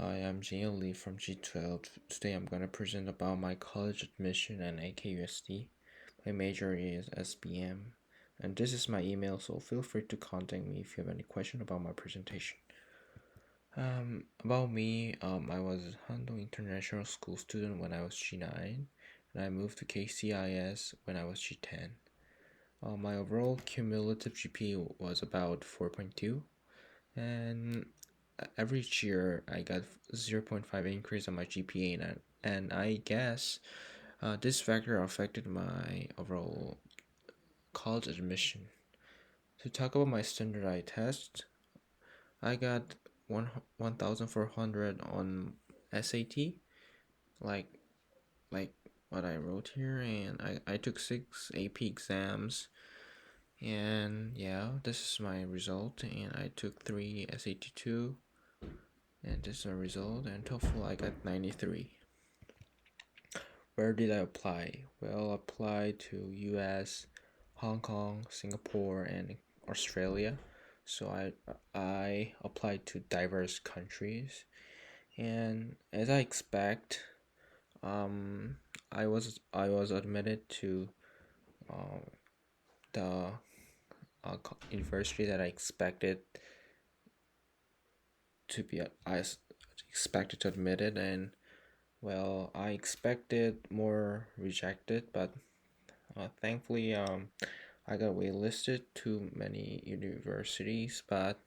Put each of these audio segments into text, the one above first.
Hi, I'm Jaehyun from G12. Today I'm going to present about my college admission and AKUSD. My major is SBM, and this is my email, so feel free to contact me if you have any question about my presentation. About me, I was a Hando International School student when I was G9, and I moved to KCIS when I was G10. My overall cumulative GPA was about 4.2, and every year I got 0.5 increase on my GPA, and I guess this factor affected my overall college admission. To talk about my standardized test, I got 1,400 on SAT, like like what I wrote here, and I took 6 AP exams, and yeah, this is my result, and I took 3 SAT 2, and this is my result, and TOEFL I got 93. Where did I apply? Well, I applied to US, Hong Kong, Singapore, and Australia. So I applied to diverse countries, and as I expect, um, I was admitted to uh, the university that I expected to be. Expected to admit it, and well, I expected more rejected, but thankfully, I got waitlisted to many universities. But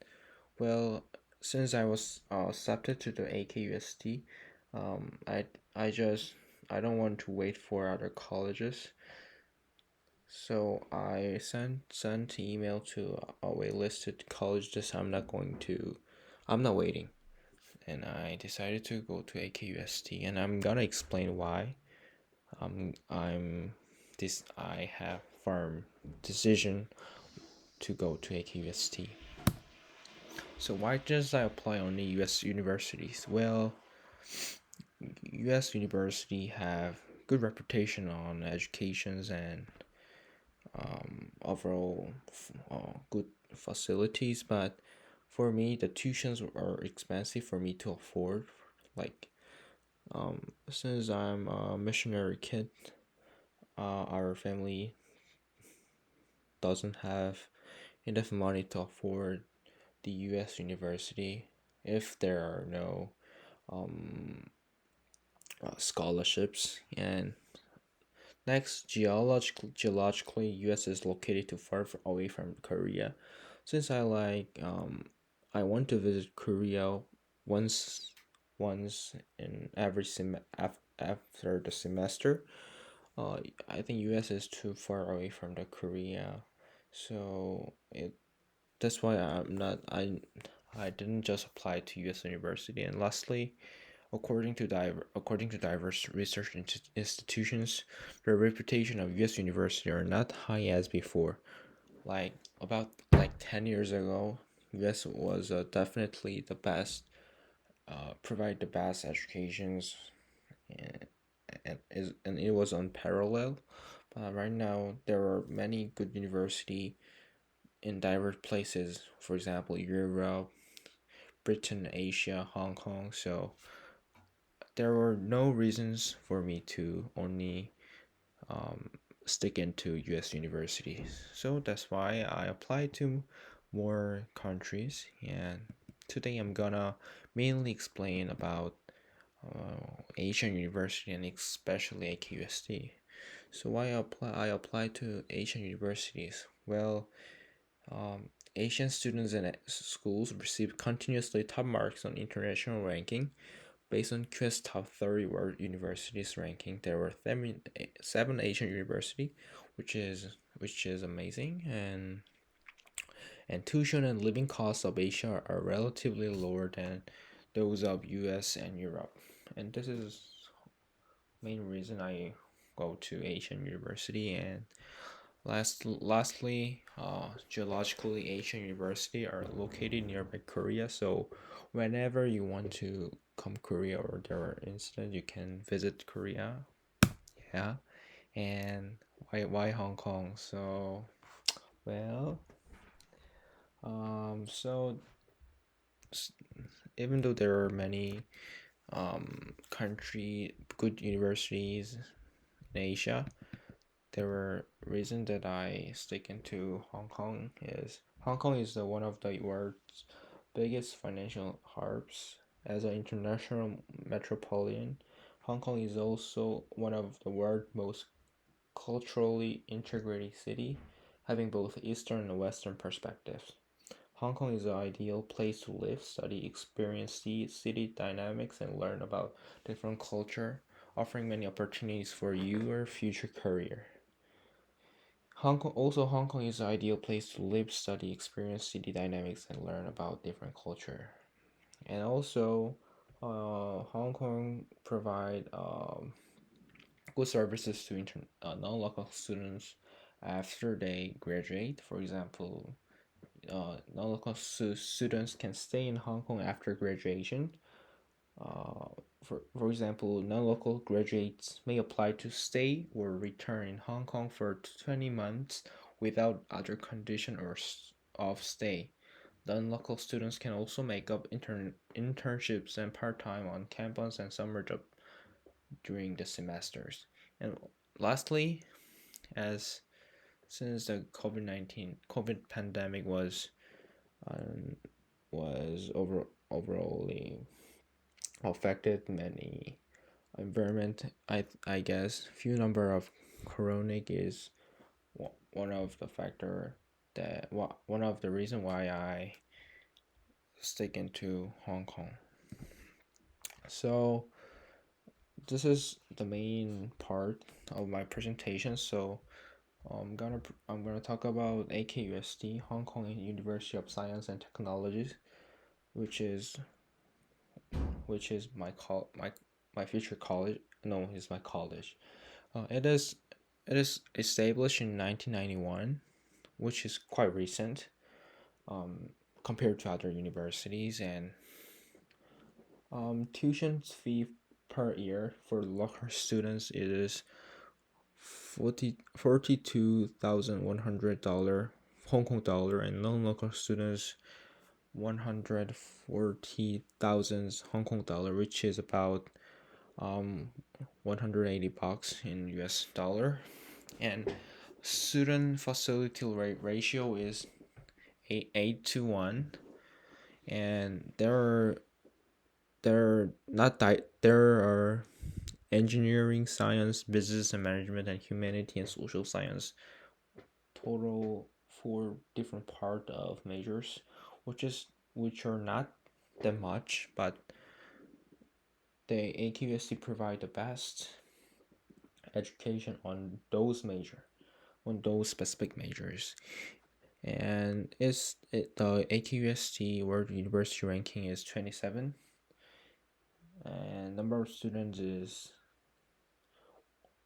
well, since I was accepted to the AKUST, um, I I just I don't want to wait for other colleges, so I sent email to a waitlisted college. This I'm not waiting, and I decided to go to AKUST, and I'm gonna explain why. I have firm decision to go to AKUST. So why does I apply only U.S. universities? Well, U.S. university have good reputation on educations and overall good facilities, but for me the tuitions are expensive for me to afford. Like since I'm a missionary kid, our family doesn't have enough money to afford the U.S. university if there are no scholarships. And next, geologically, U.S. is located too far away from Korea. Since I want to visit Korea once once in every after the semester. I think U.S. is too far away from the Korea, so that's why I didn't just apply to U.S. university. And lastly, according to diverse research institutions, the reputation of U.S. university are not high as before. Like about 10 years ago, U.S. was definitely the best, provide the best educations, and and it was unparalleled. But right now, there are many good university in diverse places. For example, Europe, Britain, Asia, Hong Kong. So there were no reasons for me to only um, stick into U.S. universities. So that's why I applied to more countries. And today I'm gonna mainly explain about Asian university and especially AQSD. So why I applied to Asian universities? Well, Asian students in schools receive continuously top marks on international ranking. Based on QS Top 30 World Universities ranking, there were seven Asian university, which is amazing, and tuition and living costs of Asia are relatively lower than those of US and Europe. And this is main reason I go to Asian university. And lastly, geologically, Asian university are located nearby Korea, so whenever you want to come Korea or there are incidents, you can visit Korea. Yeah, and why Hong Kong? So well, so even though there are many country good universities in Asia, there were reason that I stick into Hong Kong is Hong Kong is one of the world's biggest financial hubs. As an international metropolitan, Hong Kong is also one of the world's most culturally integrated city, having both Eastern and Western perspectives. Hong Kong is the ideal place to live, study, experience the city dynamics, and learn about different culture, offering many opportunities for your future career. Hong Kong is the ideal place to live, study, experience city dynamics, and learn about different culture. And also, Hong Kong provide good services to non-local students after they graduate. For example, non-local students can stay in Hong Kong after graduation. For example, non-local graduates may apply to stay or return in Hong Kong for 20 months without other condition of stay. Non-local students can also make up internships and part-time on campus and summer job during the semesters. And lastly, as since the COVID pandemic um, was overall affected many environment, I guess few number of chronic is one of the factor that one of the reason why I stick into Hong Kong. So this is the main part of my presentation. So I'm gonna talk about AKUST, Hong Kong University of Science and Technologies, which is my future college. No, it's my college. It is established in 1991, which is quite recent um, compared to other universities. And tuition fee per year for local students is 42,100 Hong Kong dollar, and non-local students 140,000 Hong Kong dollar, which is about 180 bucks in US dollar. And student facility rate ratio is 8 to 1. And there are engineering, science, business and management, and humanity and social science, total four different part of majors, which are not that much, but the AQSC provide the best education on those specific majors. And the AQST World University ranking is 27, and number of students is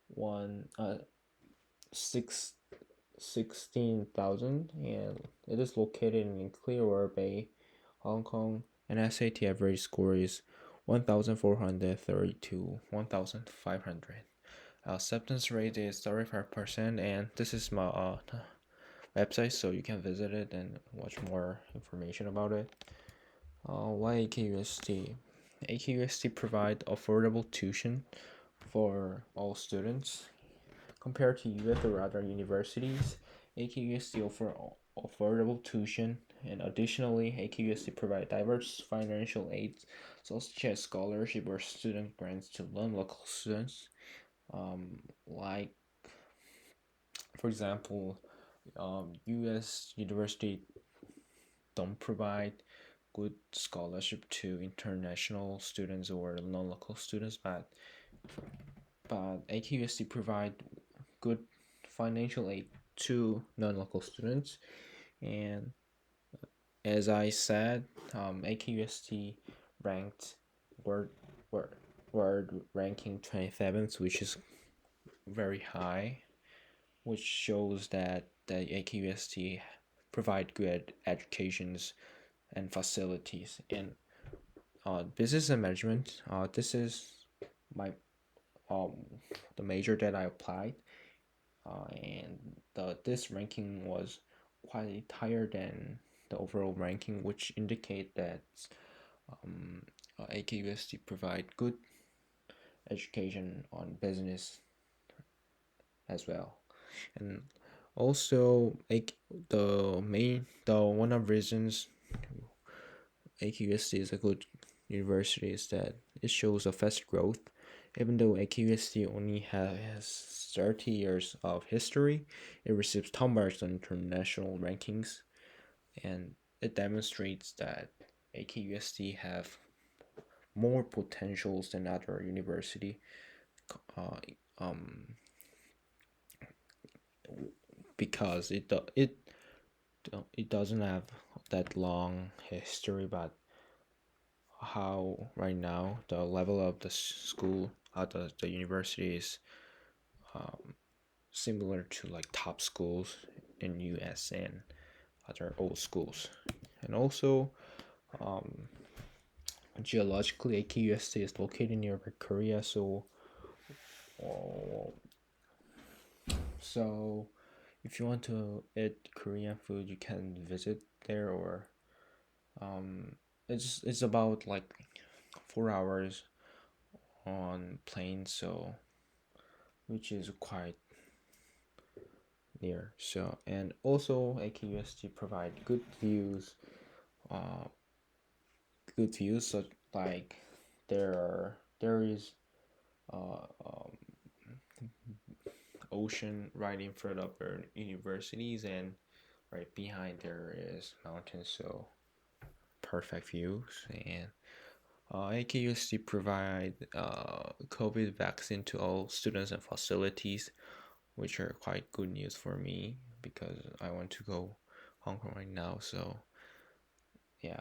one six 16,000, and it is located in Clearwater Bay, Hong Kong, and SAT average score is 1,430 to 1,500. Acceptance rate is 35%, and this is my website, so you can visit it and watch more information about it. Why AKUST? AKUST provide affordable tuition for all students. Compared to US or other universities, AKUST offer affordable tuition, and additionally, AKUST provide diverse financial aids such as scholarship or student grants to non-local students. Like for example, U.S. university don't provide good scholarship to international students or non-local students, but AQUST provide good financial aid to non-local students. And as I said, AQUST ranked world, world, world ranking 27th, which is very high, which shows that the AQUST provide good educations and facilities. And business and management, this is my um the major that I applied, and this ranking was quite higher than the overall ranking, which indicate that Um, AKUST provide good education on business as well, and also the one of the reasons AQST is a good university is that it shows a fast growth. Even though AQST only has 30 years of history, it receives top marks on international rankings, and it demonstrates that AQST have more potentials than other university. Uh, um, because it doesn't have that long history, but how right now the level of the school the university is similar to like top schools in US and other old schools. And also geologically AKUST is located near Korea, uh, so if you want to eat Korean food you can visit there, or um it's about like 4 hours on plane, so which is quite near. So and also AKUST provide uh, good views. So like there is uh, um, ocean right in front of our universities, and right behind there is mountains. So perfect views. And AKUST provide COVID vaccine to all students and facilities, which are quite good news for me because I want to go Hong Kong right now. So yeah,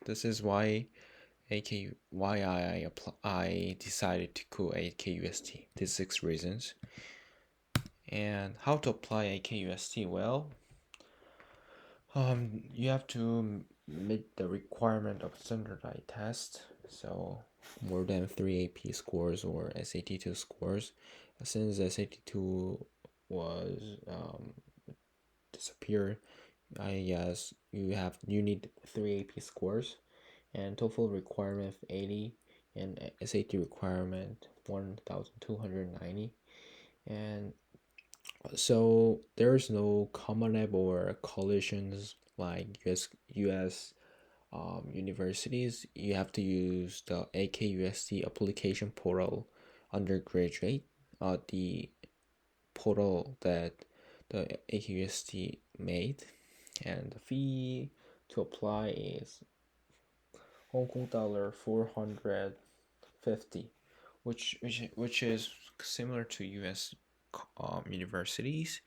this is why I decided to go AKUST. These 6 reasons. And how to apply AKUST? Well, you have to meet the requirement of standardized test. So more than 3 AP scores or SAT2 scores. Since SAT2 was disappeared, I guess you need 3 AP scores, and TOEFL requirement of 80, and SAT requirement 1,290. And so there's no common app or coalitions like US universities. You have to use the AKUST application portal undergraduate, the portal that the AKUST made, and the fee to apply is Hong Kong dollar 450, which is similar to US universities,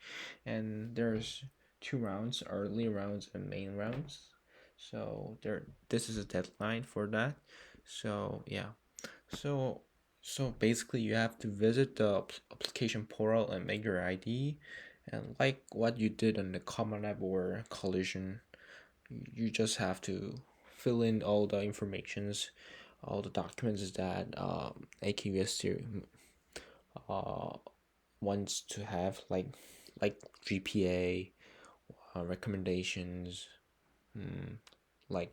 and there's 2 rounds, early rounds and main rounds. So this is a deadline for that. So yeah, so so basically you have to visit the application portal and make your ID, and like what you did on the Common App or Collision, you just have to fill in all the informations, all the documents that AQST uh, wants to have, like GPA, recommendations, like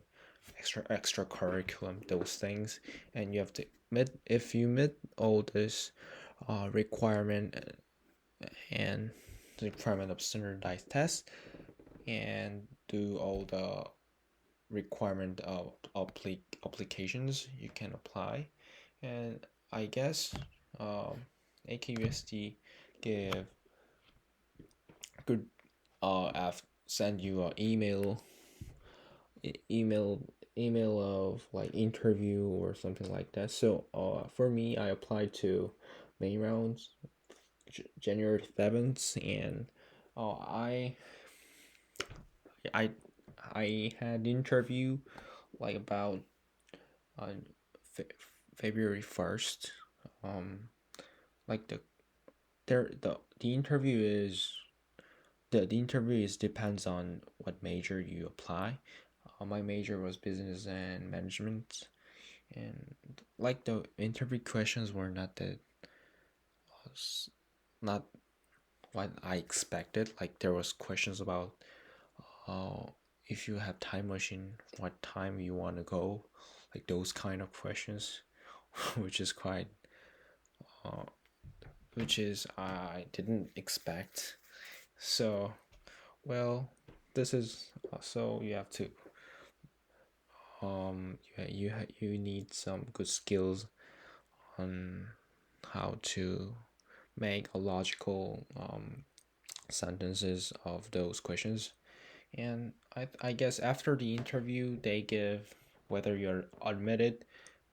extra curriculum, those things, and you have to meet if you meet all this requirement and the requirement of standardized tests and do all the requirement of applications you can apply. And I guess um, AKUST give could send you an email email of like interview or something like that. So for me I applied to main rounds January 7th, and uh, I I I had interview like about on February 1st. Um, like the interview is the interview is depends on what major you apply. My major was business and management, and like the interview questions were not what I expected. Like there was questions about uh if you have time machine, what time you want to go, like those kind of questions, which is quite, uh, which is I didn't expect. So well, this is so you have to you need some good skills on how to make a logical sentences of those questions. And I guess after the interview, they give whether you're admitted,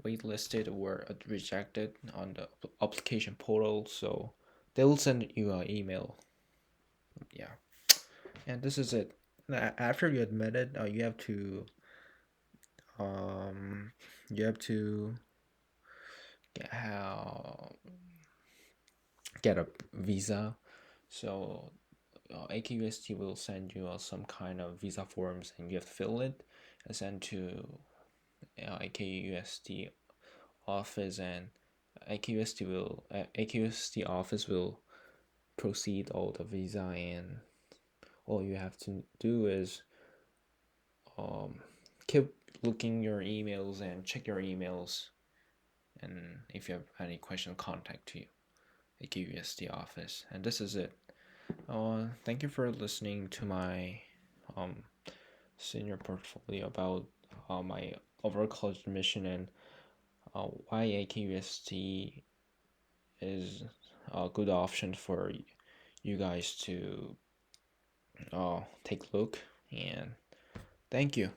waitlisted, or rejected on the application portal. So they will send you an email. Yeah, and this is it. After you admitted, um you have to get, get a visa. So AKUST will send you some kind of visa forms, and you have to fill it and send to AKUST office, and AKUST office will proceed all the visa, and all you have to do is um, keep looking your emails and check your emails, and if you have any question, contact to you AKUST office. And this is it. Thank you for listening to my um, senior portfolio about my overall college admission, and why AKUST is a good option for you guys to take a look. And thank you.